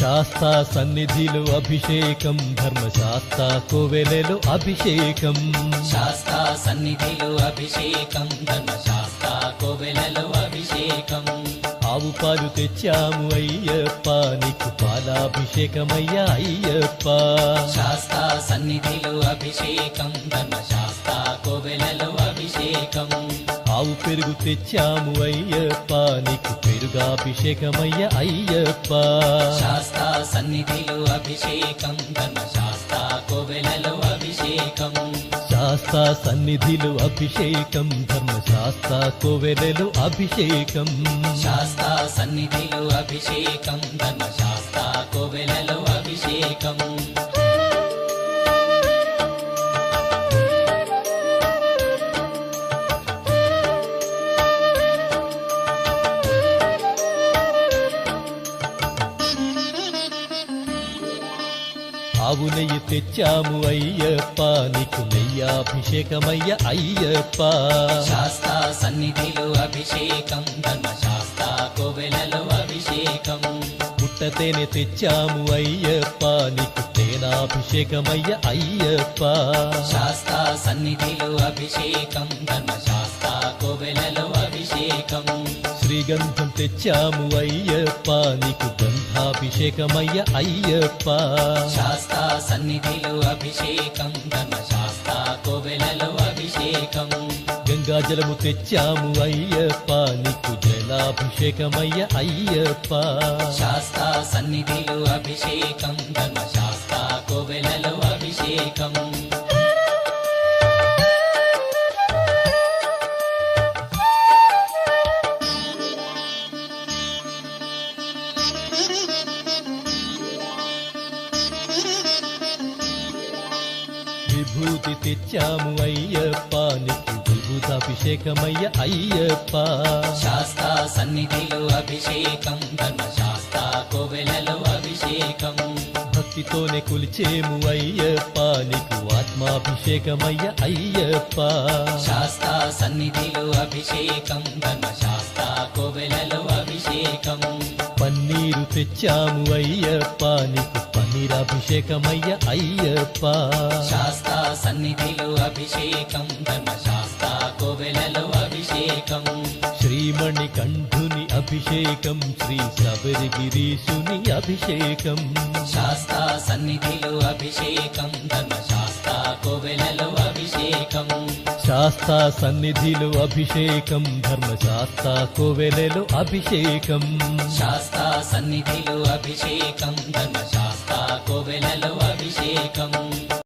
శాస్తా సన్నిధిలో అభిషేకం ధర్మశాస్త్ర కోవెలలో అభిషేకం శాస్తా సన్నిధిలో అభిషేకం ధర్మశాస్త్ర కోవెలలో అభిషేకం ఆవు పాలు తెచ్చాము అయ్యప్ప నీకు పాలాభిషేకమయ్యా అయ్యప్ప శాస్తా సన్నిధిలో అభిషేకం ధర్మశాస్త్ర కోవెలలో అభిషేకం ఆవు పెరుగు తెచ్చాము అయ్యప్ప నీకు పెరుగాభిషేకమయ్యా అయ్యప్ప శాస్తా సన్నిధిలో అభిషేకం ధర్మశాస్త్ర కోవెలలో అభిషేకం శాస్తా సన్నిధిలో అభిషేకం ధర్మశాస్త్ర కోవెలలో అభిషేకం శాస్తా సన్నిధిలో అభిషేకం ధర్మశాస్త్ర కోవెలలో అభిషేకం ఆవు నెయ్యి తెచ్చాము అయ్యప్ప నీకు నెయ్యాభిషేకమయ్య అయ్యప్ప శాస్తా సన్నిధిలో అభిషేకం ధర్మశాస్త్ర కోవెలలో అభిషేకం పుట్టతేనె తెచ్చాము అయ్యప్ప నీకు తేనాభిషేకమయ్య అయ్యప్ప శాస్తా సన్నిధిలో అభిషేకం ధర్మశాస్త్ర కోవెలలో అభిషేకం శ్రీగంధం తెచ్చాము అయ్యప్ప నీకు గంధాభిషేకమయ్య అయ్యప్ప శాస్తా సన్నిధిలో అభిషేకం ధర్మశాస్త్ర కోవెలలో అభిషేకం గంగాజలము తెచ్చాము అయ్యప్ప నీకు జలాభిషేకమయ్య అయ్యప్ప శాస్తా సన్నిధిలో అభిషేకం ధర్మశాస్త్ర కోవెలలో అభిషేకం విభూతి తెచ్చాము అయ్యప్ప నీకు విభూతాభిషేకమయ్య అయ్యప్ప శాస్తా సన్నిధిలో అభిషేకం ధర్మశాస్త్ర కోవెలలో అభిషేకం భక్తితోనే కొలిచేము అయ్యప్ప నీకు ఆత్మాభిషేకమయ్య అయ్యప్ప శాస్తా సన్నిధిలో అభిషేకం ధర్మశాస్త్ర కోవెలలో అభిషేకం పన్నీరు తెచ్చాము అయ్యప్ప నీకు పన్నీరాభిషేకమయ్య అయ్యప్ప శాస్తా సన్నిధిలో అభిషేకం ధర్మశాస్త్ర కోవెలలో అభిషేకం శ్రీమణి కంఠుని అభిషేకం శ్రీ శబరిగిరీశుని అభిషేకం శాస్తా సన్నిధిలో అభిషేకం ధర్మశాస్త్ర కోవెలలో అభిషేకం శాస్తా సన్నిధిలో అభిషేకం ధర్మశాస్త్ర కోవెలలో అభిషేకం శాస్తా సన్నిధిలో అభిషేకం ధర్మశాస్త్ర కోవెలలో అభిషేకం